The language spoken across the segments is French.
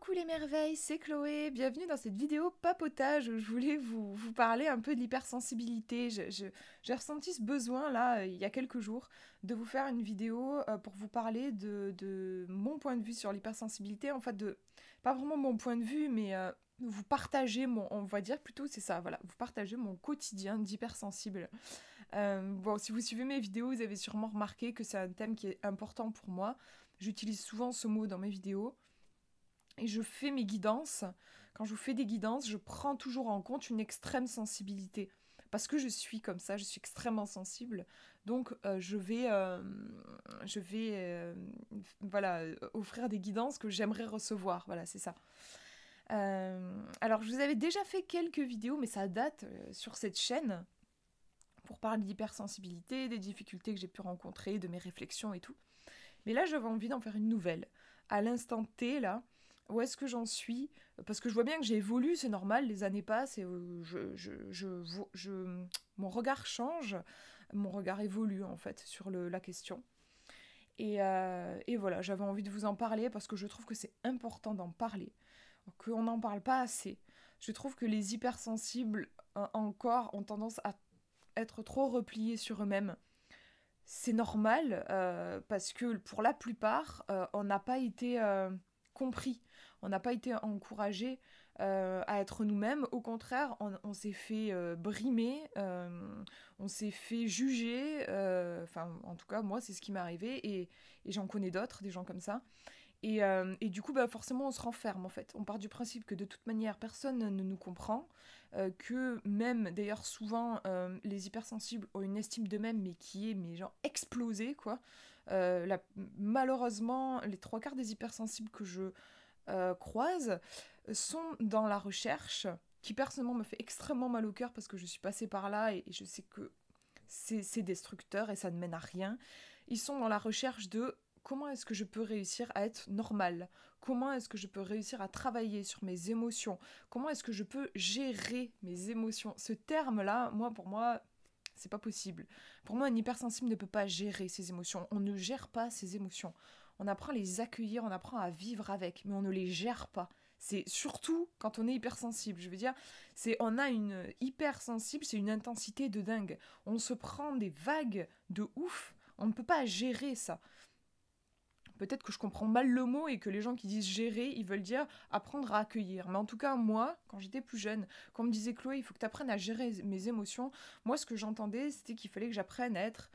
Coucou les merveilles, c'est Chloé, bienvenue dans cette vidéo papotage où je voulais vous parler un peu de l'hypersensibilité. J'ai ressenti ce besoin là, il y a quelques jours, de vous faire une vidéo pour vous parler de mon point de vue sur l'hypersensibilité. En fait, pas vraiment mon point de vue, mais vous partager on va dire plutôt, c'est ça, voilà, vous partagez mon quotidien d'hypersensible. Bon, si vous suivez mes vidéos, vous avez sûrement remarqué que c'est un thème qui est important pour moi. J'utilise souvent ce mot dans mes vidéos. Et je fais mes guidances. Quand je fais des guidances, je prends toujours en compte une extrême sensibilité. Parce que je suis comme ça, je suis extrêmement sensible. Donc je vais voilà, offrir des guidances que j'aimerais recevoir. Voilà, c'est ça. Alors, je vous avais déjà fait quelques vidéos, mais ça date sur cette chaîne pour parler d'hypersensibilité, des difficultés que j'ai pu rencontrer, de mes réflexions et tout. Mais là, j'avais envie d'en faire une nouvelle. À l'instant T, là, où est-ce que j'en suis? Parce que je vois bien que j'ai évolué, c'est normal, les années passent et mon regard change, mon regard évolue en fait sur la question. Et voilà, j'avais envie de vous en parler parce que je trouve que c'est important d'en parler, qu'on n'en parle pas assez. Je trouve que les hypersensibles, encore, ont tendance à être trop repliés sur eux-mêmes. C'est normal parce que pour la plupart, on n'a pas été compris, on n'a pas été encouragé à être nous-mêmes. Au contraire, on s'est fait brimer, on s'est fait juger. Enfin, en tout cas, moi, c'est ce qui m'est arrivé et j'en connais d'autres, des gens comme ça. Et du coup, bah, forcément, on se renferme en fait. On part du principe que de toute manière, personne ne nous comprend, que même, d'ailleurs, souvent, les hypersensibles ont une estime d'eux-mêmes, mais qui est, mais genre, explosée, quoi. Malheureusement, les trois quarts des hypersensibles que je croise sont dans la recherche, qui personnellement me fait extrêmement mal au cœur parce que je suis passée par là et je sais que c'est destructeur et ça ne mène à rien. Ils sont dans la recherche de comment est-ce que je peux réussir à être normal? Comment est-ce que je peux réussir à travailler sur mes émotions? Comment est-ce que je peux gérer mes émotions? Ce terme-là, pour moi, c'est pas possible. Pour moi, un hypersensible ne peut pas gérer ses émotions. On ne gère pas ses émotions. On apprend à les accueillir, on apprend à vivre avec, mais on ne les gère pas. C'est surtout quand on est hypersensible. Je veux dire, on a une hypersensible, c'est une intensité de dingue. On se prend des vagues de ouf. On ne peut pas gérer ça. Peut-être que je comprends mal le mot et que les gens qui disent gérer, ils veulent dire apprendre à accueillir. Mais en tout cas, moi, quand j'étais plus jeune, quand on me disait Chloé, il faut que tu apprennes à gérer mes émotions, moi, ce que j'entendais, c'était qu'il fallait que j'apprenne à être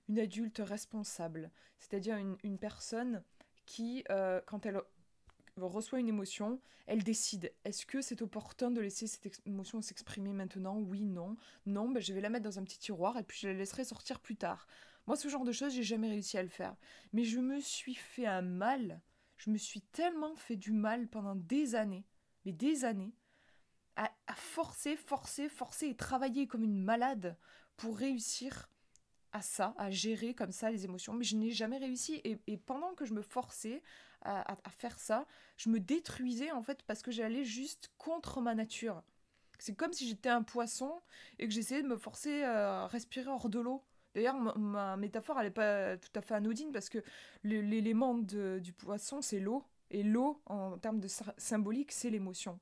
une adulte responsable. C'est-à-dire une personne qui, quand elle reçoit une émotion, elle décide. Est-ce que c'est opportun de laisser cette émotion s'exprimer maintenant? Oui, non. Non, ben, je vais la mettre dans un petit tiroir et puis je la laisserai sortir plus tard. Moi, ce genre de choses, j'ai jamais réussi à le faire. Mais je me suis fait un mal. Je me suis tellement fait du mal pendant des années, mais des années, à forcer et travailler comme une malade pour réussir à ça, à gérer comme ça les émotions, mais je n'ai jamais réussi. Et pendant que je me forçais à faire ça, je me détruisais en fait parce que j'allais juste contre ma nature. C'est comme si j'étais un poisson et que j'essayais de me forcer à respirer hors de l'eau. D'ailleurs, ma métaphore, elle n'est pas tout à fait anodine parce que l'élément du poisson, c'est l'eau. Et l'eau, en termes de symbolique, c'est l'émotion.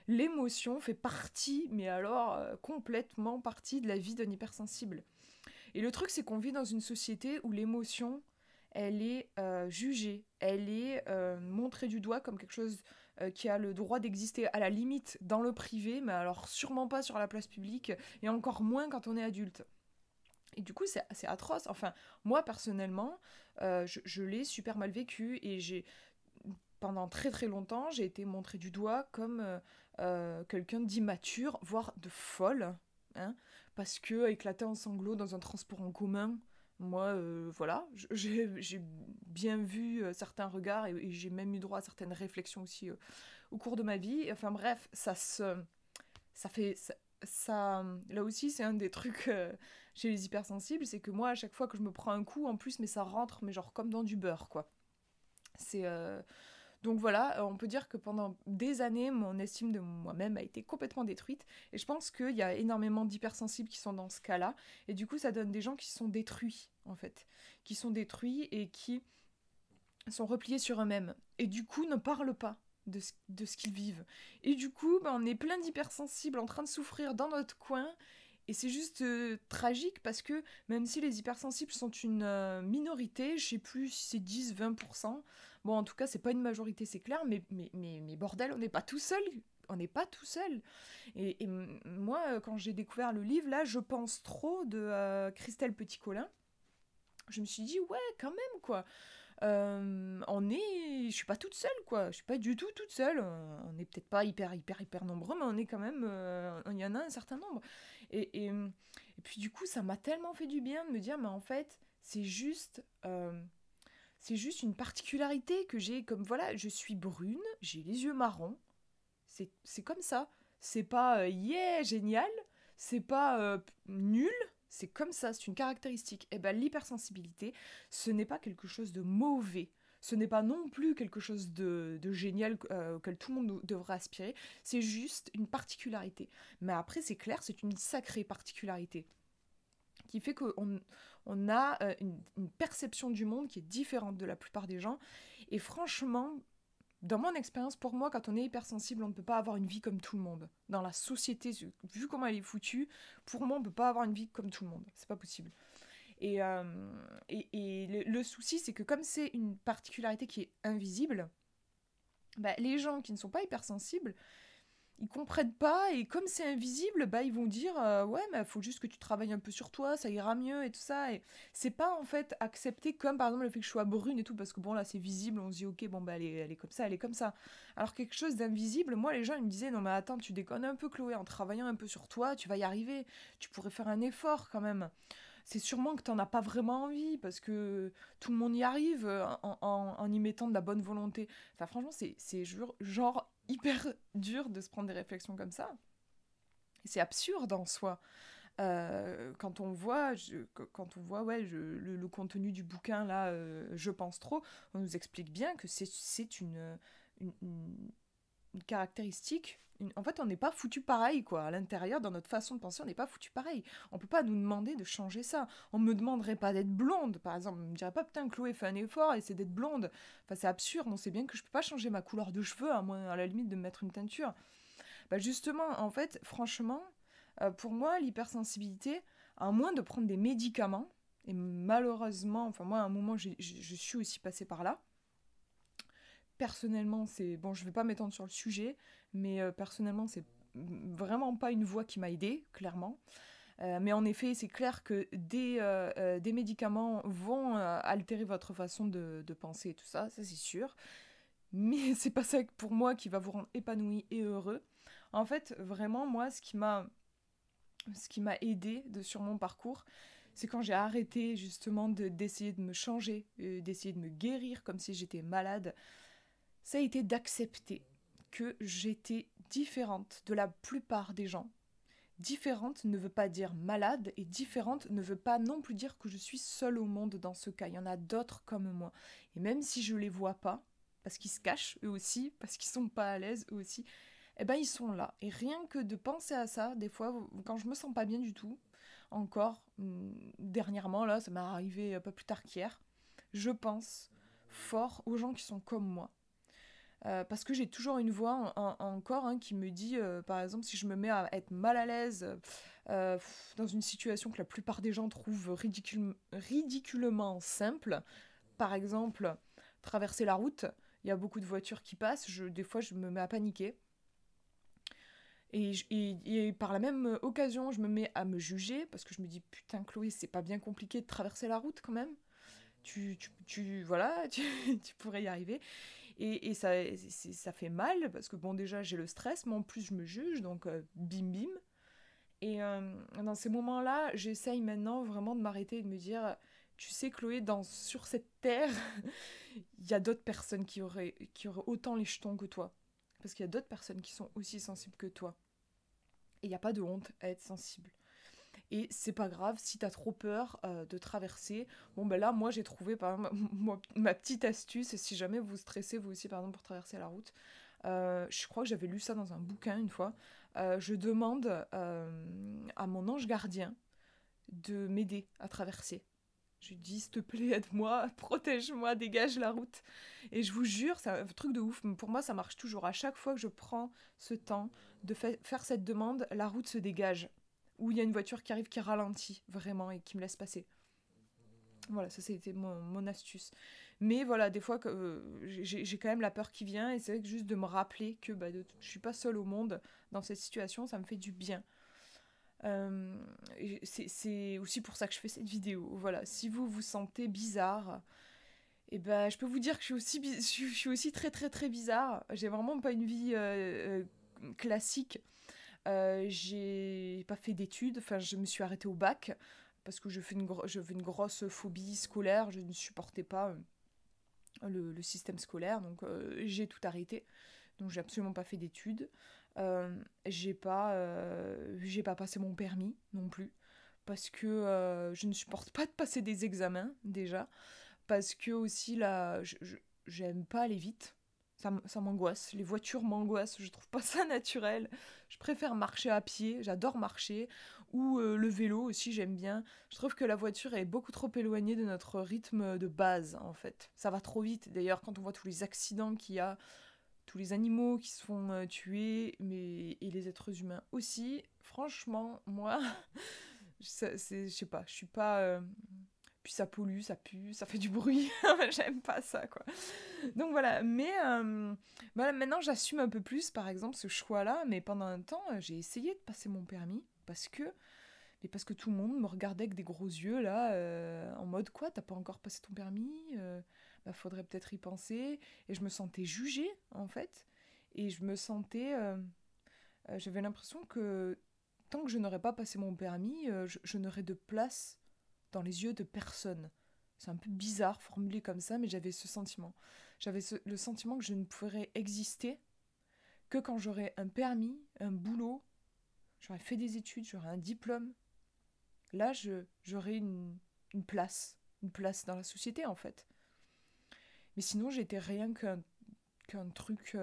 L'émotion fait partie, mais alors complètement partie de la vie d'un hypersensible. Et le truc, c'est qu'on vit dans une société où l'émotion, elle est jugée, elle est montrée du doigt comme quelque chose qui a le droit d'exister à la limite dans le privé, mais alors sûrement pas sur la place publique, et encore moins quand on est adulte. Et du coup, c'est atroce. Enfin, moi, personnellement, je l'ai super mal vécu, et pendant très très longtemps, j'ai été montrée du doigt comme quelqu'un d'immature, voire de folle, hein, parce que éclater en sanglots dans un transport en commun, moi, voilà, j'ai bien vu certains regards et j'ai même eu droit à certaines réflexions aussi au cours de ma vie. Et enfin bref, ça fait, là aussi, c'est un des trucs chez les hypersensibles, c'est que moi, à chaque fois que je me prends un coup, en plus, mais ça rentre, mais genre comme dans du beurre, quoi. C'est Donc voilà, on peut dire que pendant des années, mon estime de moi-même a été complètement détruite. Et je pense qu'il y a énormément d'hypersensibles qui sont dans ce cas-là. Et du coup, ça donne des gens qui sont détruits, en fait. Qui sont détruits et qui sont repliés sur eux-mêmes. Et du coup, ne parlent pas. de ce qu'ils vivent. Et du coup, on est plein d'hypersensibles en train de souffrir dans notre coin. Et c'est juste tragique parce que même si les hypersensibles sont une minorité, je sais plus si c'est 10-20%, bon en tout cas c'est pas une majorité c'est clair, mais bordel, on n'est pas tout seul, on n'est pas tout seul. Et moi quand j'ai découvert le livre là, Je pense trop de Christelle Petit-Colin, je me suis dit ouais quand même quoi. Je suis pas toute seule quoi, je suis pas du tout toute seule, on n'est peut-être pas hyper nombreux, mais on est quand même, il y en a un certain nombre. Et puis du coup ça m'a tellement fait du bien de me dire mais en fait c'est juste une particularité que j'ai, comme voilà, je suis brune, j'ai les yeux marrons, c'est comme ça, c'est pas yeah génial, c'est pas nul, c'est comme ça, c'est une caractéristique. Et ben l'hypersensibilité, ce n'est pas quelque chose de mauvais. Ce n'est pas non plus quelque chose de génial auquel tout le monde devrait aspirer. C'est juste une particularité. Mais après, c'est clair, c'est une sacrée particularité qui fait qu'on a une perception du monde qui est différente de la plupart des gens. Et franchement, dans mon expérience, pour moi, quand on est hypersensible, on ne peut pas avoir une vie comme tout le monde. Dans la société, vu comment elle est foutue, pour moi, on ne peut pas avoir une vie comme tout le monde. C'est pas possible. Et le souci, c'est que comme c'est une particularité qui est invisible, bah, les gens qui ne sont pas hypersensibles, ils comprennent pas, et comme c'est invisible, bah ils vont dire ouais mais faut juste que tu travailles un peu sur toi, ça ira mieux et tout ça, et c'est pas en fait accepté comme par exemple le fait que je sois brune et tout, parce que bon là c'est visible, on se dit ok bon bah elle est comme ça, elle est comme ça. Alors quelque chose d'invisible, moi les gens ils me disaient non mais attends tu déconnes un peu Chloé, en travaillant un peu sur toi tu vas y arriver, tu pourrais faire un effort quand même. C'est sûrement que t'en as pas vraiment envie, parce que tout le monde y arrive en y mettant de la bonne volonté. Enfin, franchement, c'est genre hyper dur de se prendre des réflexions comme ça. Et c'est absurde en soi. Quand on voit, ouais, le contenu du bouquin, là, Je pense trop, on nous explique bien que c'est une caractéristique. En fait, on n'est pas foutu pareil, quoi. À l'intérieur, dans notre façon de penser, on n'est pas foutu pareil. On peut pas nous demander de changer ça. On me demanderait pas d'être blonde, par exemple. On me dirait pas, putain, Chloé, fais un effort, essaie d'être blonde. Enfin, c'est absurde. On sait bien que je peux pas changer ma couleur de cheveux, à moins, à la limite, de me mettre une teinture. Bah, justement, en fait, franchement, pour moi, l'hypersensibilité, à moins de prendre des médicaments, et malheureusement, enfin, moi, à un moment, je suis aussi passée par là. Personnellement, c'est bon, je vais pas m'étendre sur le sujet, mais personnellement, c'est vraiment pas une voie qui m'a aidée, clairement. Mais en effet, c'est clair que des médicaments vont altérer votre façon de penser et tout ça, ça c'est sûr. Mais c'est pas ça pour moi qui va vous rendre épanoui et heureux. En fait, vraiment, moi, ce qui m'a aidé sur mon parcours, c'est quand j'ai arrêté justement d'essayer de me changer, d'essayer de me guérir comme si j'étais malade, ça a été d'accepter que j'étais différente de la plupart des gens. Différente ne veut pas dire malade, et différente ne veut pas non plus dire que je suis seule au monde dans ce cas. Il y en a d'autres comme moi. Et même si je les vois pas, parce qu'ils se cachent eux aussi, parce qu'ils sont pas à l'aise eux aussi, eh ben ils sont là. Et rien que de penser à ça, des fois, quand je me sens pas bien du tout, encore, dernièrement, là, ça m'est arrivé un peu plus tard qu'hier, je pense fort aux gens qui sont comme moi. Parce que j'ai toujours une voix encore qui me dit, par exemple, si je me mets à être mal à l'aise dans une situation que la plupart des gens trouvent ridiculement simple, par exemple, traverser la route, il y a beaucoup de voitures qui passent, des fois je me mets à paniquer. Et par la même occasion, je me mets à me juger, parce que je me dis, putain Chloé, c'est pas bien compliqué de traverser la route quand même. Voilà, tu pourrais y arriver. Et ça fait mal, parce que bon, déjà, j'ai le stress, mais en plus, je me juge, donc bim bim. Et dans ces moments-là, j'essaye maintenant vraiment de m'arrêter et de me dire, tu sais, Chloé, sur cette terre, il y a d'autres personnes qui auraient autant les jetons que toi. Parce qu'il y a d'autres personnes qui sont aussi sensibles que toi. Et il n'y a pas de honte à être sensible. Et c'est pas grave si t'as trop peur de traverser. Bon ben là, moi j'ai trouvé par exemple ma petite astuce, si jamais vous stressez vous aussi par exemple pour traverser la route. Je crois que j'avais lu ça dans un bouquin une fois. Je demande à mon ange gardien de m'aider à traverser. Je lui dis, s'il te plaît, aide-moi, protège-moi, dégage la route. Et je vous jure, c'est un truc de ouf. Pour moi, ça marche toujours. À chaque fois que je prends ce temps de faire cette demande, la route se dégage. Ou il y a une voiture qui arrive qui ralentit, vraiment, et qui me laisse passer. Voilà, ça c'était mon astuce. Mais voilà, des fois, j'ai quand même la peur qui vient. Et c'est vrai que juste de me rappeler que je suis pas seule au monde dans cette situation, ça me fait du bien. C'est aussi pour ça que je fais cette vidéo. Voilà, si vous vous sentez bizarre, et ben, je peux vous dire que je suis aussi très très très bizarre. J'ai vraiment pas une vie classique. J'ai pas fait d'études, enfin je me suis arrêtée au bac parce que je fais une grosse phobie scolaire, je ne supportais pas le système scolaire, donc j'ai tout arrêté. Donc j'ai absolument pas fait d'études. J'ai pas passé mon permis non plus parce que je ne supporte pas de passer des examens déjà, parce que aussi là, j'aime pas aller vite. Ça m'angoisse. Les voitures m'angoissent. Je trouve pas ça naturel. Je préfère marcher à pied. J'adore marcher. Ou le vélo aussi, j'aime bien. Je trouve que la voiture est beaucoup trop éloignée de notre rythme de base, en fait. Ça va trop vite. D'ailleurs, quand on voit tous les accidents qu'il y a, tous les animaux qui se font tuer, et les êtres humains aussi, franchement, moi, je sais pas. Je suis pas. Puis ça pollue, ça pue, ça fait du bruit. J'aime pas ça, quoi. Donc voilà, mais voilà, maintenant j'assume un peu plus, par exemple, ce choix-là, mais pendant un temps, j'ai essayé de passer mon permis, parce que tout le monde me regardait avec des gros yeux, là, en mode, quoi, t'as pas encore passé ton permis faudrait peut-être y penser. Et je me sentais jugée, en fait, et j'avais l'impression que tant que je n'aurais pas passé mon permis, je n'aurais de place dans les yeux de personne. C'est un peu bizarre formulé comme ça, mais j'avais ce sentiment. Le sentiment que je ne pourrais exister que quand j'aurais un permis, un boulot, j'aurais fait des études, j'aurais un diplôme. Là, j'aurais une place dans la société en fait. Mais sinon, j'étais rien qu'un truc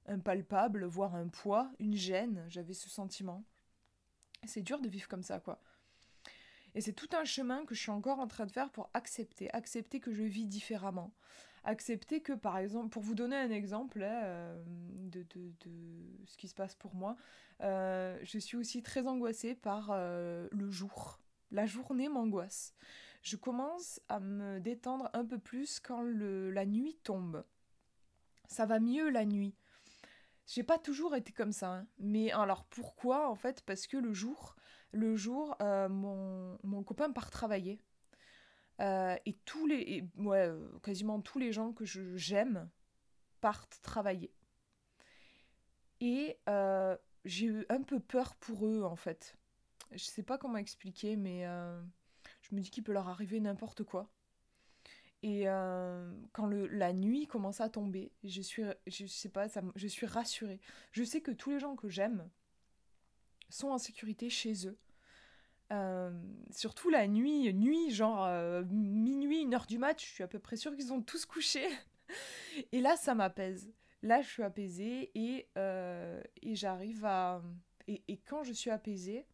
impalpable, voire un poids, une gêne. J'avais ce sentiment. C'est dur de vivre comme ça, quoi. Et c'est tout un chemin que je suis encore en train de faire pour accepter que je vis différemment. Accepter que, par exemple, pour vous donner un exemple de ce qui se passe pour moi, je suis aussi très angoissée par le jour. La journée m'angoisse. Je commence à me détendre un peu plus quand la nuit tombe. Ça va mieux la nuit. J'ai pas toujours été comme ça, hein. Mais alors pourquoi en fait? Parce que mon copain part travailler. Et quasiment tous les gens que j'aime partent travailler. Et j'ai eu un peu peur pour eux en fait. Je sais pas comment expliquer, mais je me dis qu'il peut leur arriver n'importe quoi. Et quand la nuit commence à tomber, je sais pas, je suis rassurée. Je sais que tous les gens que j'aime sont en sécurité chez eux. Surtout la nuit, genre minuit, 1h du mat, je suis à peu près sûre qu'ils ont tous couché. Et là, ça m'apaise. Là, je suis apaisée et j'arrive à... Et quand je suis apaisée,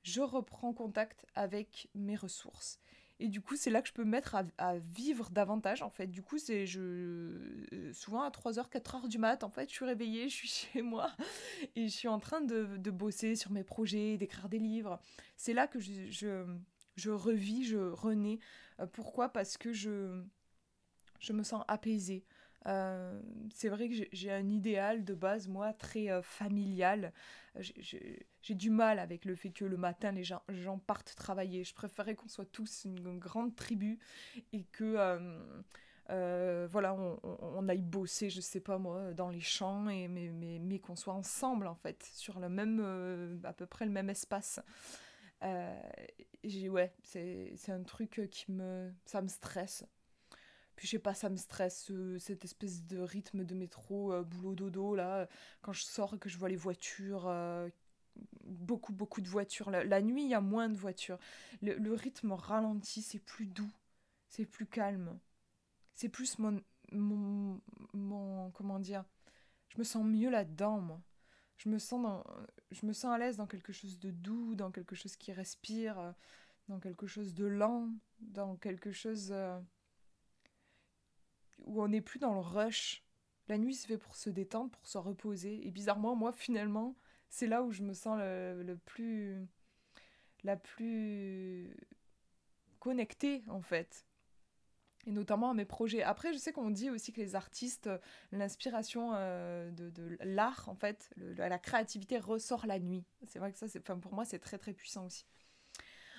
je reprends contact avec mes ressources. Et du coup, c'est là que je peux me mettre à vivre davantage, en fait. Du coup, souvent à 3h, 4h du mat, en fait, je suis réveillée, je suis chez moi et je suis en train de bosser sur mes projets, d'écrire des livres. C'est là que je revis, je renais. Pourquoi? Parce que je me sens apaisée. C'est vrai que j'ai un idéal de base, moi, très familial. J'ai du mal avec le fait que le matin, les gens partent travailler. Je préférais qu'on soit tous une grande tribu et que, voilà, on aille bosser, je sais pas moi, dans les champs, mais qu'on soit ensemble, en fait, sur à peu près le même espace. Euh, ouais, c'est un truc ça me stresse. Puis je sais pas, ça me stresse, cette espèce de rythme de métro, boulot dodo, là, quand je sors et que je vois les voitures, beaucoup de voitures. La nuit, il y a moins de voitures. Le rythme ralentit, c'est plus doux, c'est plus calme. C'est plus comment dire, je me sens mieux là-dedans, moi. Je me sens à l'aise dans quelque chose de doux, dans quelque chose qui respire. dans quelque chose de lent, dans quelque chose où on n'est plus dans le rush. La nuit, c'est fait pour se détendre, pour se reposer. Et bizarrement, moi, finalement, c'est là où je me sens la plus connectée, en fait. Et notamment à mes projets. Après, je sais qu'on dit aussi que les artistes, l'inspiration de l'art, en fait, la créativité ressort la nuit. C'est vrai que ça, enfin, pour moi, c'est très très puissant aussi.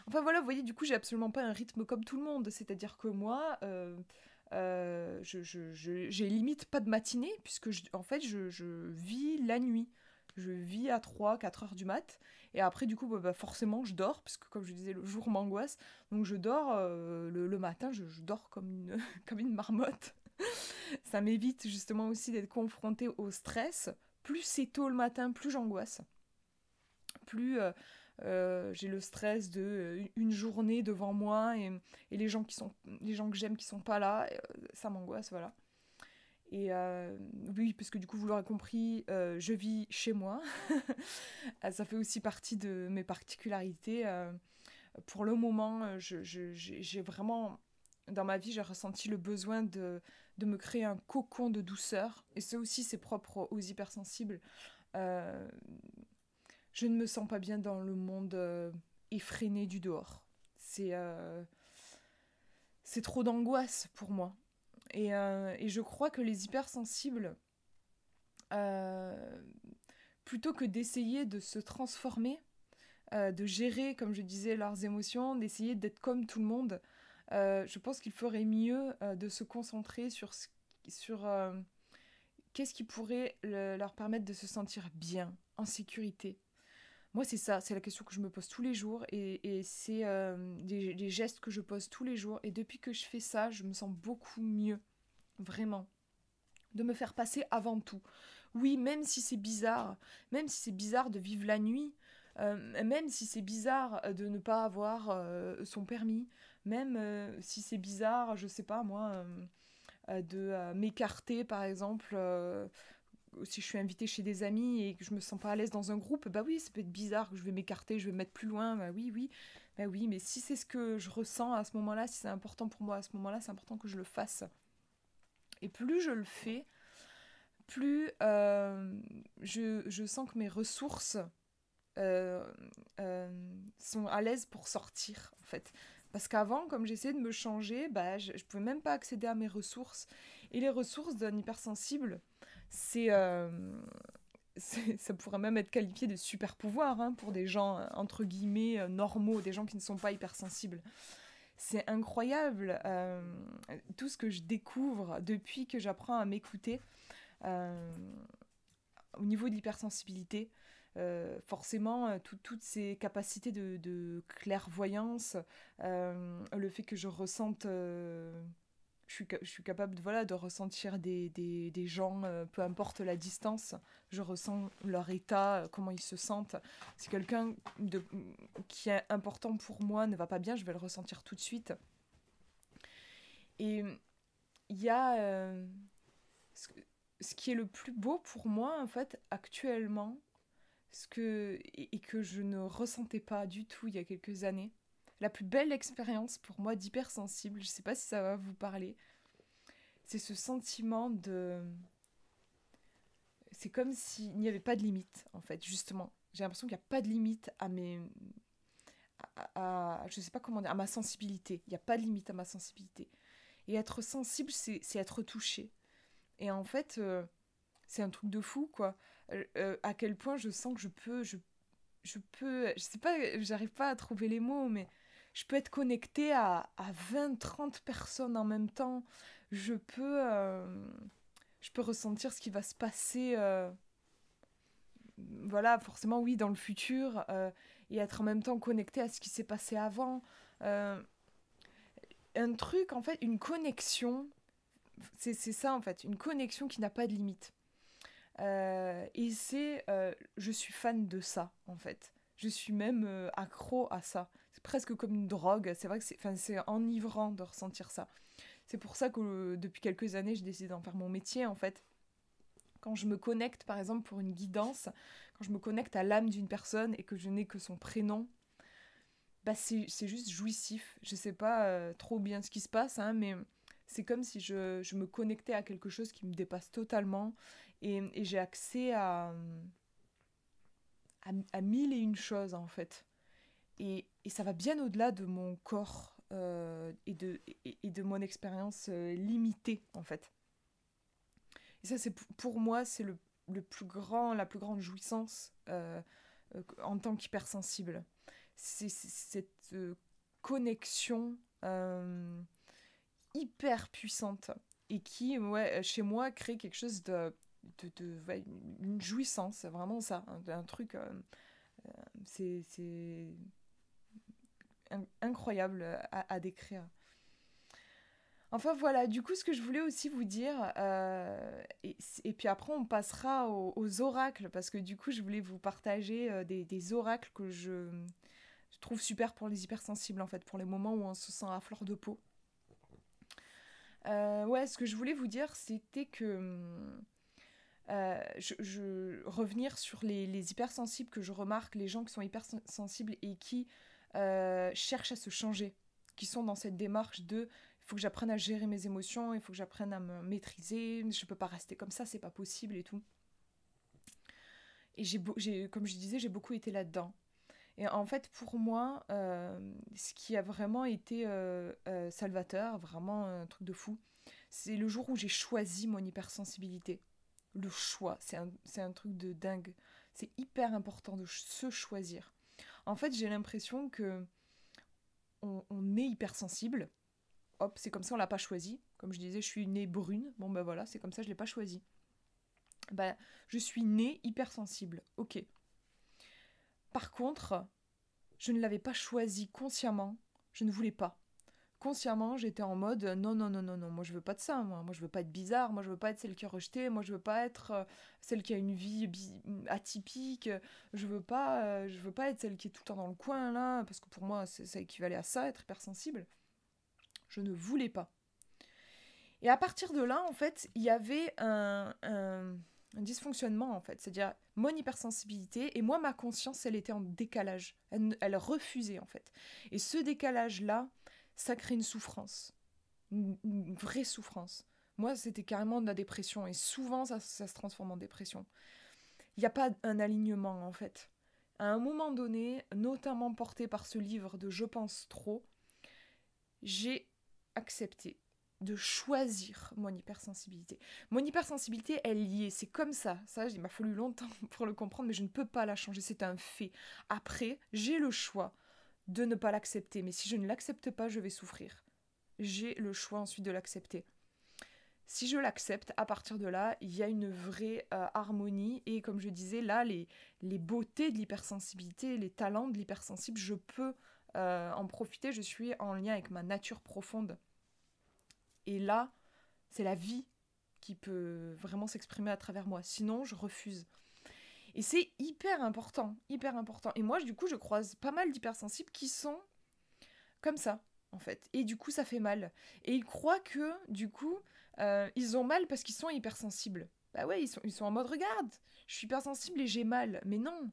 Enfin voilà, vous voyez, du coup, j'ai absolument pas un rythme comme tout le monde. C'est-à-dire que moi, j'ai limite pas de matinée, puisque en fait, je vis la nuit. Je vis à 3 4 heures du mat. Et après, du coup, bah, forcément, je dors, puisque comme je disais, le jour m'angoisse. Donc je dors le matin, je dors comme comme une marmotte. Ça m'évite justement aussi d'être confrontée au stress. Plus c'est tôt le matin, plus j'angoisse. Plus j'ai le stress de une journée devant moi et les gens que j'aime qui sont pas là, ça m'angoisse, voilà. Et oui, parce que du coup, vous l'aurez compris, je vis chez moi. Ça fait aussi partie de mes particularités. Pour le moment, j'ai vraiment, dans ma vie, j'ai ressenti le besoin de me créer un cocon de douceur. Et ça aussi, c'est propre aux hypersensibles. Euh, je ne me sens pas bien dans le monde effréné du dehors. C'est euh, c'est trop d'angoisse pour moi. Et je crois que les hypersensibles, euh, plutôt que d'essayer de se transformer, de gérer, comme je disais, leurs émotions, d'essayer d'être comme tout le monde, je pense qu'il ferait mieux de se concentrer sur qu'est-ce qui pourrait leur permettre de se sentir bien, en sécurité. Moi, c'est ça, c'est la question que je me pose tous les jours et c'est des gestes que je pose tous les jours. Et depuis que je fais ça, je me sens beaucoup mieux, vraiment. De me faire passer avant tout. Oui, même si c'est bizarre de vivre la nuit, même si c'est bizarre de ne pas avoir son permis, même si c'est bizarre, je sais pas moi, de m'écarter par exemple si je suis invitée chez des amis et que je me sens pas à l'aise dans un groupe, bah oui, ça peut être bizarre que je vais m'écarter, je vais me mettre plus loin, bah oui, mais si c'est ce que je ressens à ce moment-là, si c'est important pour moi à ce moment-là, c'est important que je le fasse. Et plus je le fais, plus je sens que mes ressources euh, euh, sont à l'aise pour sortir, en fait. Parce qu'avant, comme j'essayais de me changer, bah, je pouvais même pas accéder à mes ressources. Et les ressources d'un hypersensible, c'est, euh, ça pourrait même être qualifié de super pouvoir hein, pour des gens, entre guillemets, normaux, des gens qui ne sont pas hypersensibles. C'est incroyable tout ce que je découvre depuis que j'apprends à m'écouter euh, au niveau de l'hypersensibilité. Forcément, toutes ces capacités clairvoyance, le fait que je ressente je suis capable voilà, de ressentir des gens, peu importe la distance, je ressens leur état, comment ils se sentent. Si quelqu'un qui est important pour moi ne va pas bien, je vais le ressentir tout de suite. Et il y a ce, ce qui est le plus beau pour moi, en fait, actuellement, et que je ne ressentais pas du tout il y a quelques années. La plus belle expérience pour moi d'hypersensible, je ne sais pas si ça va vous parler, c'est ce sentiment de c'est comme s'il n'y avait pas de limite, en fait, justement. J'ai l'impression qu'il n'y a pas de limite à mes. Je sais pas comment dire, à ma sensibilité. Il n'y a pas de limite à ma sensibilité. Et être sensible, c'est être touché. Et en fait, c'est un truc de fou, quoi. À quel point je sens que je peux. Je sais pas, j'arrive pas à trouver les mots, mais je peux être connectée à 20 30 personnes en même temps. Je peux. Je peux ressentir ce qui va se passer voilà, forcément, oui, dans le futur, et être en même temps connecté à ce qui s'est passé avant. Euh, un truc, en fait, une connexion, c'est ça, en fait, une connexion qui n'a pas de limite. Je suis fan de ça, en fait. Je suis même accro à ça. C'est presque comme une drogue. C'est vrai que c'est enivrant de ressentir ça. C'est pour ça que depuis quelques années, j'ai décidé d'en faire mon métier, en fait. Quand je me connecte, par exemple, pour une guidance, quand je me connecte à l'âme d'une personne et que je n'ai que son prénom, bah, c'est juste jouissif. Je sais pas trop bien ce qui se passe, hein, mais c'est comme si je me connectais à quelque chose qui me dépasse totalement et j'ai accès à mille et une choses en fait. Et ça va bien au-delà de mon corps et de mon expérience limitée en fait. Et ça, c'est pour moi, c'est la plus grande jouissance en tant qu'hypersensible. C'est cette connexion hyper puissante et qui, ouais, chez moi, crée quelque chose ouais, une jouissance, c'est vraiment ça, un truc, c'est incroyable à décrire. Enfin voilà, du coup ce que je voulais aussi vous dire, et puis après on passera aux oracles, parce que du coup je voulais vous partager des oracles que je trouve super pour les hypersensibles en fait, pour les moments où on se sent à fleur de peau. Ouais, ce que je voulais vous dire c'était que revenir sur les hypersensibles que je remarque, les gens qui sont hypersensibles et qui cherchent à se changer, qui sont dans cette démarche de il faut que j'apprenne à gérer mes émotions, il faut que j'apprenne à me maîtriser, je peux pas rester comme ça, c'est pas possible et tout. Et comme je disais, j'ai beaucoup été là-dedans. Et en fait, pour moi, ce qui a vraiment été salvateur, vraiment un truc de fou, c'est le jour où j'ai choisi mon hypersensibilité. Le choix, c'est un truc de dingue. C'est hyper important de se choisir. En fait, j'ai l'impression que on est hypersensible. Hop, c'est comme ça, on l'a pas choisi. Comme je disais, je suis née brune. Bon ben voilà, c'est comme ça, je l'ai pas choisi. Ben, je suis née hypersensible. Ok. Par contre, je ne l'avais pas choisi consciemment. Je ne voulais pas. Consciemment, j'étais en mode non, non, non, non, non, moi je veux pas de ça, moi je veux pas être bizarre, moi je veux pas être celle qui est rejetée, moi je veux pas être celle qui a une vie atypique, je veux pas être celle qui est tout le temps dans le coin là, parce que pour moi ça équivalait à ça, être hypersensible. Je ne voulais pas. Et à partir de là, en fait, il y avait un dysfonctionnement, en fait. C'est-à-dire, mon hypersensibilité, et moi, ma conscience, elle était en décalage. Elle refusait, en fait. Et ce décalage-là, ça crée une souffrance. Une vraie souffrance. Moi, c'était carrément de la dépression. Et souvent, ça se transforme en dépression. Il n'y a pas un alignement, en fait. À un moment donné, notamment porté par ce livre de Je pense trop, j'ai accepté de choisir mon hypersensibilité. Mon hypersensibilité, elle y est, c'est comme ça. Ça, il m'a fallu longtemps pour le comprendre, mais je ne peux pas la changer, c'est un fait. Après, j'ai le choix de ne pas l'accepter, mais si je ne l'accepte pas, je vais souffrir. J'ai le choix ensuite de l'accepter. Si je l'accepte, à partir de là, il y a une vraie harmonie, et comme je disais, là, les beautés de l'hypersensibilité, les talents de l'hypersensible, je peux en profiter, je suis en lien avec ma nature profonde. Et là, c'est la vie qui peut vraiment s'exprimer à travers moi. Sinon, je refuse. Et c'est hyper important, hyper important. Et moi, du coup, je croise pas mal d'hypersensibles qui sont comme ça, en fait. Et du coup, ça fait mal. Et ils croient que, du coup, ils ont mal parce qu'ils sont hypersensibles. Bah ouais, ils sont en mode, regarde, je suis hypersensible et j'ai mal. Mais non,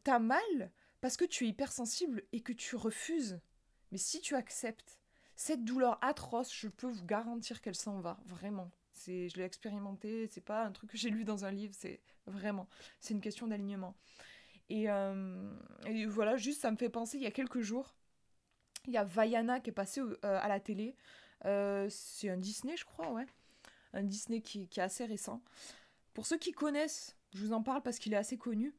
t'as mal parce que tu es hypersensible et que tu refuses. Mais si tu acceptes cette douleur atroce, je peux vous garantir qu'elle s'en va, vraiment. Je l'ai expérimenté, c'est pas un truc que j'ai lu dans un livre, c'est vraiment, c'est une question d'alignement. Et voilà, juste ça me fait penser, il y a quelques jours, il y a Vaiana qui est passé à la télé. C'est un Disney, je crois, ouais. Un Disney qui est assez récent. Pour ceux qui connaissent, je vous en parle parce qu'il est assez connu.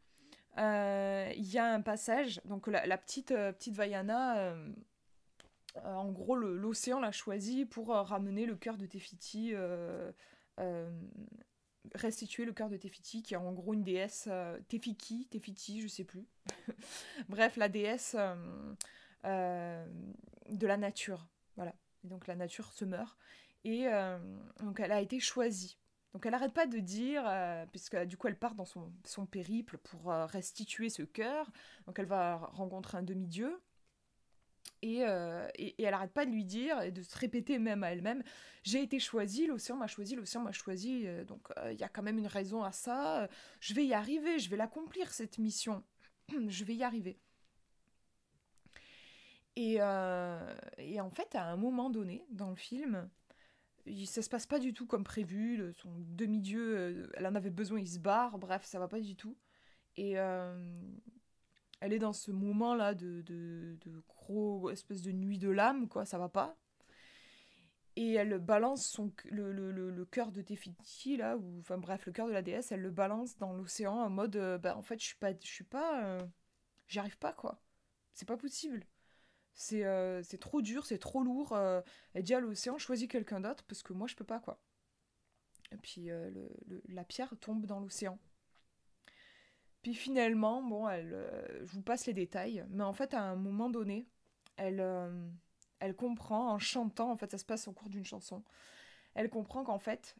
Il y a un passage, donc la petite Vaiana, en gros, l'océan l'a choisi pour ramener le cœur de Tefiti, euh, restituer le cœur de Tefiti, qui est en gros une déesse, Tefiti, je sais plus. Bref, la déesse euh, de la nature. Voilà. Et donc la nature se meurt. Et donc elle a été choisie. Donc elle n'arrête pas de dire, puisque du coup elle part dans son périple pour restituer ce cœur. Donc elle va rencontrer un demi-dieu. Et elle n'arrête pas de lui dire et de se répéter même à elle-même, j'ai été choisie, l'océan m'a choisi, donc il y a quand même une raison à ça, je vais y arriver, je vais l'accomplir cette mission, je vais y arriver. Et en fait, à un moment donné, dans le film, ça se passe pas du tout comme prévu. Son demi-dieu, elle en avait besoin, il se barre. Bref, ça va pas du tout. Et elle est dans ce moment-là de gros espèce de nuit de l'âme, quoi. Ça va pas. Et elle balance le cœur de Tefiti, là, ou enfin bref, le cœur de la déesse, elle le balance dans l'océan en mode bah en fait, j'y arrive pas, quoi. C'est pas possible. C'est trop dur, c'est trop lourd. Elle dit à l'océan, choisis quelqu'un d'autre parce que moi je peux pas, quoi. Et puis la pierre tombe dans l'océan. Puis finalement, bon, je vous passe les détails, mais en fait, à un moment donné, elle, euh, elle comprend en chantant, en fait, ça se passe au cours d'une chanson, elle comprend qu'en fait,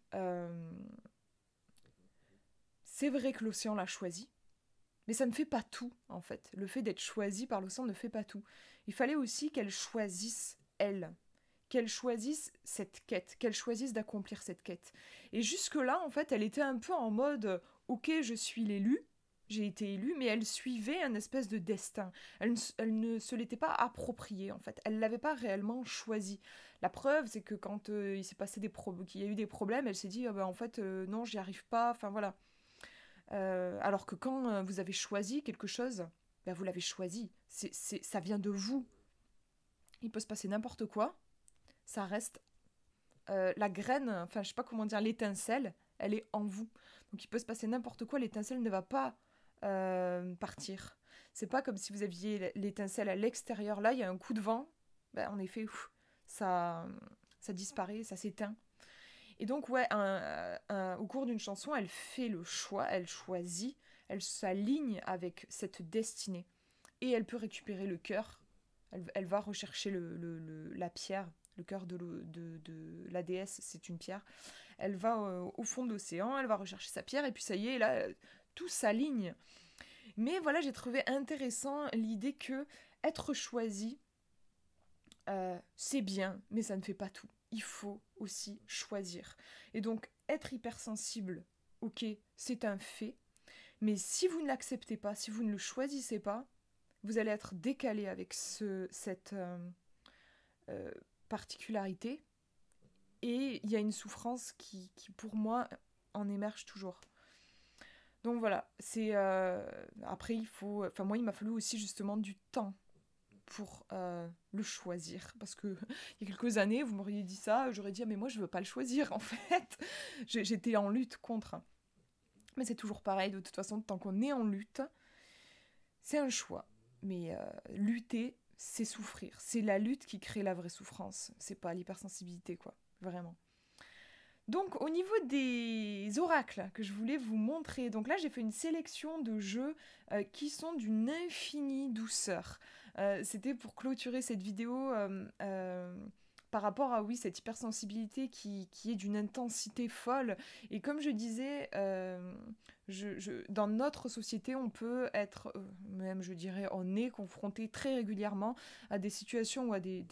c'est vrai que l'océan l'a choisi, mais ça ne fait pas tout, en fait. Le fait d'être choisi par l'océan ne fait pas tout. Il fallait aussi qu'elle choisisse, elle, qu'elle choisisse cette quête, qu'elle choisisse d'accomplir cette quête. Et jusque-là, en fait, elle était un peu en mode, ok, je suis l'élu, j'ai été élue, mais elle suivait un espèce de destin. Elle ne se l'était pas approprié, en fait. Elle l'avait pas réellement choisi. La preuve, c'est que quand il s'est passé qu'il y a eu des problèmes, elle s'est dit, ah ben, en fait, non, j'y arrive pas, enfin voilà. Alors que quand vous avez choisi quelque chose, ben, vous l'avez choisi. Ça vient de vous. Il peut se passer n'importe quoi, ça reste la graine, enfin je sais pas comment dire, l'étincelle, elle est en vous. Donc il peut se passer n'importe quoi, l'étincelle ne va pas partir. C'est pas comme si vous aviez l'étincelle à l'extérieur, là il y a un coup de vent, ben, en effet, ça, ça disparaît, ça s'éteint. Et donc ouais, au cours d'une chanson, elle fait le choix, elle choisit, elle s'aligne avec cette destinée. Et elle peut récupérer le cœur, elle va rechercher la pierre, le cœur de la déesse, c'est une pierre. Elle va au fond de l'océan, elle va rechercher sa pierre, et puis ça y est, là, tout s'aligne. Mais voilà, j'ai trouvé intéressant l'idée que être choisi, c'est bien, mais ça ne fait pas tout. Il faut aussi choisir. Et donc, être hypersensible, ok, c'est un fait, mais si vous ne l'acceptez pas, si vous ne le choisissez pas, vous allez être décalé avec cette euh, particularité. Et il y a une souffrance qui, pour moi, en émerge toujours. Donc voilà, c'est après il faut, enfin moi il m'a fallu aussi justement du temps pour le choisir parce que il y a quelques années vous m'auriez dit ça, j'aurais dit ah, mais moi je veux pas le choisir en fait. J'étais en lutte contre. Mais c'est toujours pareil de toute façon tant qu'on est en lutte, c'est un choix. Mais lutter, c'est souffrir. C'est la lutte qui crée la vraie souffrance. C'est pas l'hypersensibilité, quoi. Vraiment. Donc, au niveau des oracles que je voulais vous montrer, donc là, j'ai fait une sélection de jeux qui sont d'une infinie douceur. C'était pour clôturer cette vidéo par rapport à, oui, cette hypersensibilité qui est d'une intensité folle. Et comme je disais, dans notre société, on peut être, même je dirais, on est confronté très régulièrement à des situations ou à des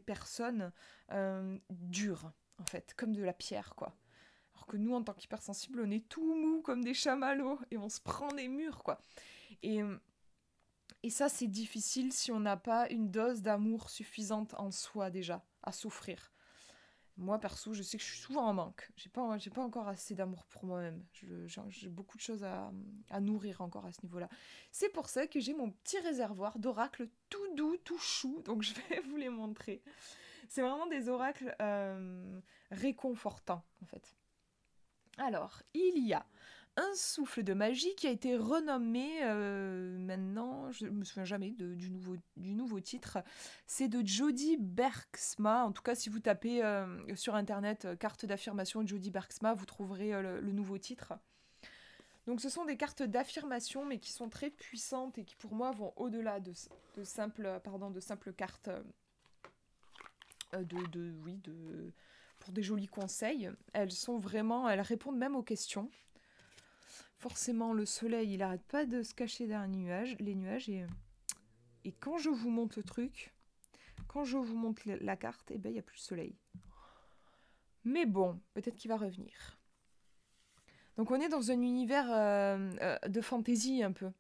personnes dures, en fait, comme de la pierre, quoi. Alors que nous, en tant qu'hypersensibles, on est tout mou comme des chamallows et on se prend des murs, quoi. Et, et ça, c'est difficile si on n'a pas une dose d'amour suffisante en soi déjà, à souffrir. Moi, perso, je sais que je suis souvent en manque. J'ai pas encore assez d'amour pour moi-même. J'ai beaucoup de choses à nourrir encore à ce niveau-là. C'est pour ça que j'ai mon petit réservoir d'oracles tout doux, tout chou. Donc, je vais vous les montrer. C'est vraiment des oracles réconfortants, en fait. Alors, il y a un souffle de magie qui a été renommé maintenant, je me souviens jamais du nouveau titre, c'est de Jody Bergsma. En tout cas, si vous tapez sur internet carte d'affirmation de Jody Bergsma, vous trouverez le nouveau titre. Donc ce sont des cartes d'affirmation, mais qui sont très puissantes et qui pour moi vont au-delà de simples cartes pour des jolis conseils. Elles répondent même aux questions. Forcément, le soleil, il n'arrête pas de se cacher derrière les nuages. Et quand je vous montre le truc, quand je vous montre la carte, eh ben, il n'y a plus le soleil. Mais bon, peut-être qu'il va revenir. Donc on est dans un univers de fantaisie un peu.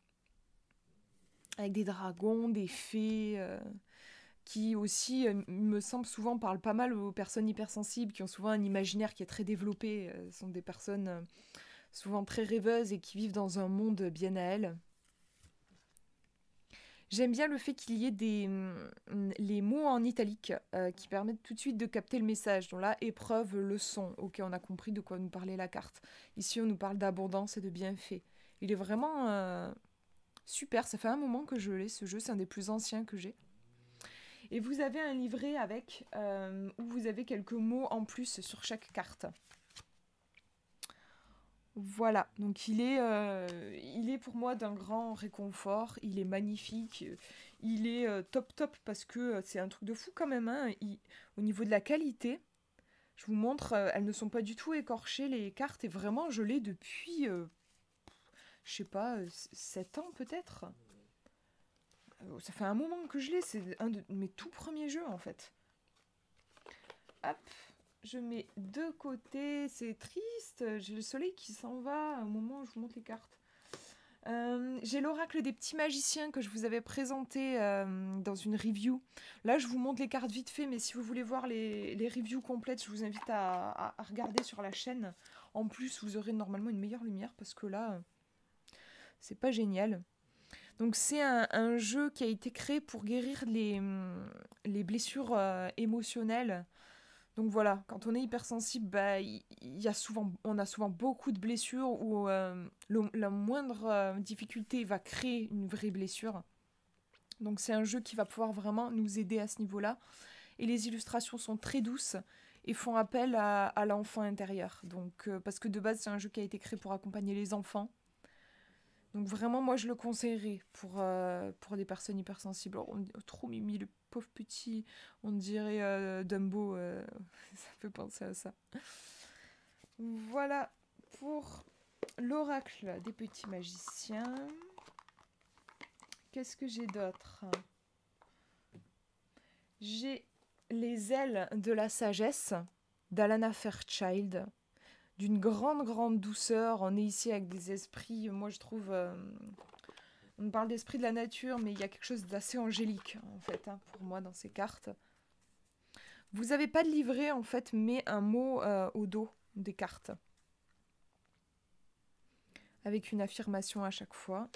Avec des dragons, des fées qui aussi, me semble, souvent parle pas mal aux personnes hypersensibles, qui ont souvent un imaginaire qui est très développé, sont des personnes souvent très rêveuses et qui vivent dans un monde bien à elles. J'aime bien le fait qu'il y ait les mots en italique qui permettent tout de suite de capter le message. Donc là, épreuve, leçon. Ok, on a compris de quoi nous parlait la carte. Ici, on nous parle d'abondance et de bienfaits. Il est vraiment super. Ça fait un moment que je l'ai, ce jeu. C'est un des plus anciens que j'ai. Et vous avez un livret avec où vous avez quelques mots en plus sur chaque carte. Voilà, donc il est pour moi d'un grand réconfort, il est magnifique, il est top top parce que c'est un truc de fou quand même, hein. Au niveau de la qualité, je vous montre, elles ne sont pas du tout écorchées les cartes et vraiment je l'ai depuis, je sais pas, 7 ans peut-être. Ça fait un moment que je l'ai, c'est un de mes tout premiers jeux en fait. Hop, je mets de côté, c'est triste, j'ai le soleil qui s'en va au moment où je vous montre les cartes. J'ai l'oracle des petits magiciens que je vous avais présenté dans une review. Là, je vous montre les cartes vite fait, mais si vous voulez voir les reviews complètes, je vous invite à regarder sur la chaîne. En plus, vous aurez normalement une meilleure lumière parce que là, c'est pas génial. Donc, c'est un jeu qui a été créé pour guérir les blessures émotionnelles. Donc voilà, quand on est hypersensible, on a souvent beaucoup de blessures où la moindre difficulté va créer une vraie blessure. Donc c'est un jeu qui va pouvoir vraiment nous aider à ce niveau-là. Et les illustrations sont très douces et font appel à l'enfant intérieur. Donc, parce que de base, c'est un jeu qui a été créé pour accompagner les enfants. Donc vraiment, moi, je le conseillerais pour des personnes hypersensibles. Alors, trop mimi, le pauvre petit, on dirait Dumbo, ça fait penser à ça. Voilà pour l'oracle des petits magiciens. Qu'est-ce que j'ai d'autre? J'ai les ailes de la sagesse d'Alana Fairchild. D'une grande, grande douceur. On est ici avec des esprits, moi je trouve... on parle d'esprit de la nature, mais il y a quelque chose d'assez angélique, en fait, hein, pour moi, dans ces cartes. Vous n'avez pas de livret, en fait, mais un mot au dos des cartes. Avec une affirmation à chaque fois.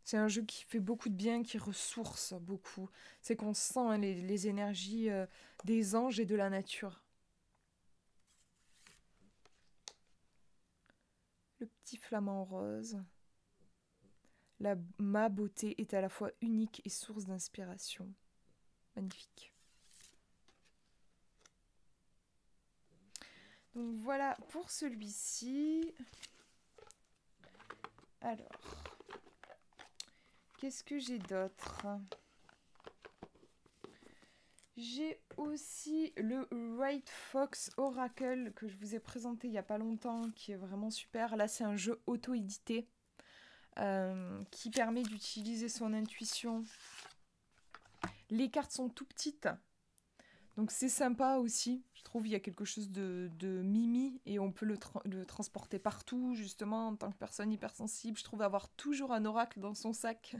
C'est un jeu qui fait beaucoup de bien, qui ressource beaucoup. C'est qu'on sent hein, les énergies des anges et de la nature. Le petit flamant rose. Ma beauté est à la fois unique et source d'inspiration. Magnifique. Donc voilà pour celui-ci. Alors, qu'est-ce que j'ai d'autre? J'ai aussi le White Fox Oracle que je vous ai présenté il n'y a pas longtemps, qui est vraiment super. Là, c'est un jeu auto-édité qui permet d'utiliser son intuition. Les cartes sont tout petites, donc c'est sympa aussi. Je trouve qu'il y a quelque chose de mimi et on peut le transporter partout, justement, en tant que personne hypersensible. Je trouve avoir toujours un oracle dans son sac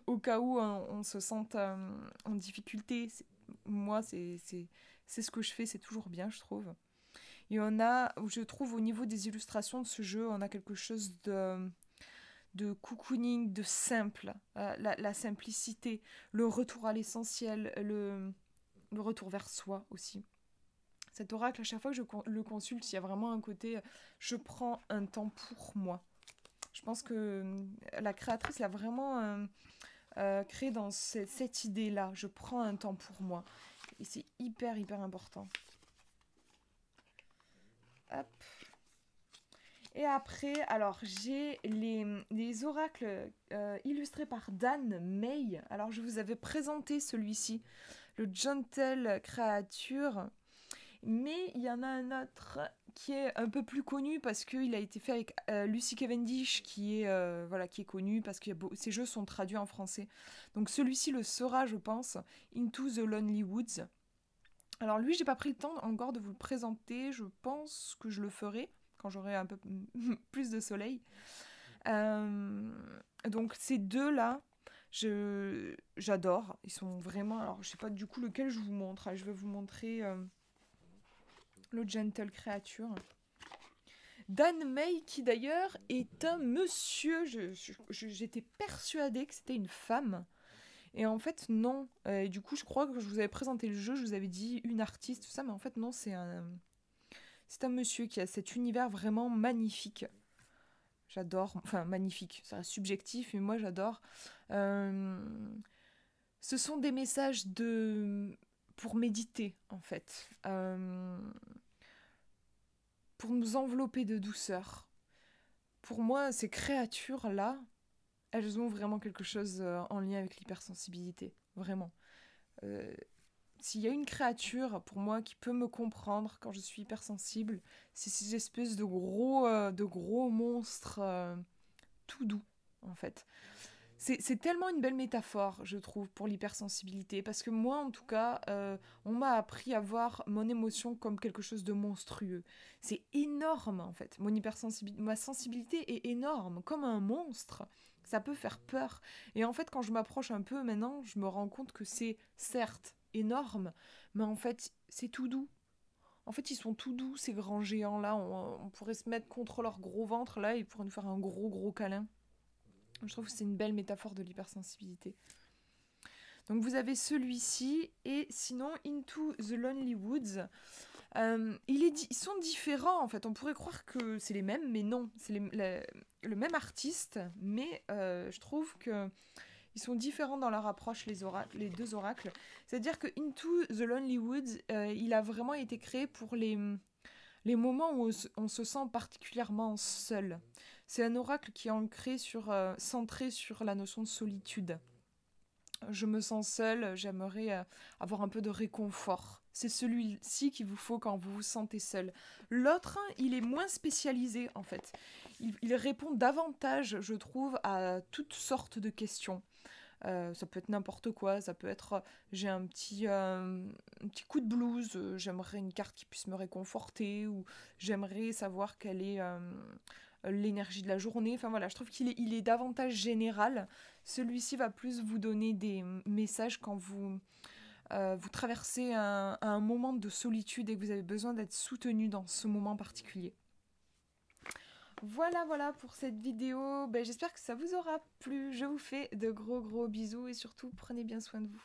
au cas où on se sente en difficulté. Moi, c'est ce que je fais, c'est toujours bien, je trouve. Et je trouve, au niveau des illustrations de ce jeu, on a quelque chose de cocooning, de simple. La simplicité, le retour à l'essentiel, le retour vers soi aussi. Cet oracle, à chaque fois que je le consulte, il y a vraiment un côté je prends un temps pour moi. Je pense que la créatrice l'a vraiment créé dans cette idée-là. Je prends un temps pour moi. Et c'est hyper, hyper important. Hop. Et après, alors j'ai les oracles illustrés par Dan May. Alors je vous avais présenté celui-ci, le Gentle Creature. Mais il y en a un autre qui est un peu plus connu parce qu'il a été fait avec Lucy Cavendish qui est connu parce que ces jeux sont traduits en français. Donc celui-ci le sera, je pense, Into the Lonely Woods. Alors lui, j'ai pas pris le temps encore de vous le présenter. Je pense que je le ferai quand j'aurai un peu plus de soleil. Donc ces deux-là, j'adore. Ils sont vraiment... Alors, je sais pas du coup lequel je vous montre. Je vais vous montrer le Gentle Creature. Dan May, qui d'ailleurs est un monsieur. J'étais persuadée que c'était une femme. Et en fait, non. Et du coup, je crois que je vous avais présenté le jeu, je vous avais dit une artiste, tout ça, mais en fait, non, c'est un monsieur qui a cet univers vraiment magnifique. J'adore. Enfin, magnifique, ça reste subjectif, mais moi, j'adore. Ce sont des messages pour méditer, en fait. Pour nous envelopper de douceur. Pour moi, ces créatures-là, elles ont vraiment quelque chose en lien avec l'hypersensibilité. Vraiment. Euh, S'il y a une créature, pour moi, qui peut me comprendre quand je suis hypersensible, c'est ces espèces de gros monstres tout doux, en fait. C'est tellement une belle métaphore, je trouve, pour l'hypersensibilité. Parce que moi, en tout cas, on m'a appris à voir mon émotion comme quelque chose de monstrueux. C'est énorme, en fait. Ma sensibilité est énorme, comme un monstre. Ça peut faire peur. Et en fait, quand je m'approche un peu maintenant, je me rends compte que c'est, certes, énorme, mais en fait, c'est tout doux. En fait, ils sont tout doux, ces grands géants-là. On pourrait se mettre contre leur gros ventre, là, et ils pourraient nous faire un gros, gros câlin. Je trouve que c'est une belle métaphore de l'hypersensibilité. Donc vous avez celui-ci, et sinon Into the Lonely Woods. Ils sont différents en fait, on pourrait croire que c'est les mêmes, mais non, c'est le même artiste, mais je trouve que ils sont différents dans leur approche, les deux oracles. C'est-à-dire que Into the Lonely Woods, il a vraiment été créé pour les moments où on se sent particulièrement seul. C'est un oracle qui est centré sur la notion de solitude. Je me sens seule, j'aimerais avoir un peu de réconfort. C'est celui-ci qu'il vous faut quand vous vous sentez seul. L'autre, il est moins spécialisé en fait. Il répond davantage, je trouve, à toutes sortes de questions. Ça peut être n'importe quoi, ça peut être j'ai un petit coup de blues, j'aimerais une carte qui puisse me réconforter, ou j'aimerais savoir quelle est l'énergie de la journée. Enfin voilà, je trouve qu'il est davantage général. Celui-ci va plus vous donner des messages quand vous traversez un moment de solitude et que vous avez besoin d'être soutenu dans ce moment particulier. Voilà pour cette vidéo. J'espère que ça vous aura plu. Je vous fais de gros bisous et surtout prenez bien soin de vous.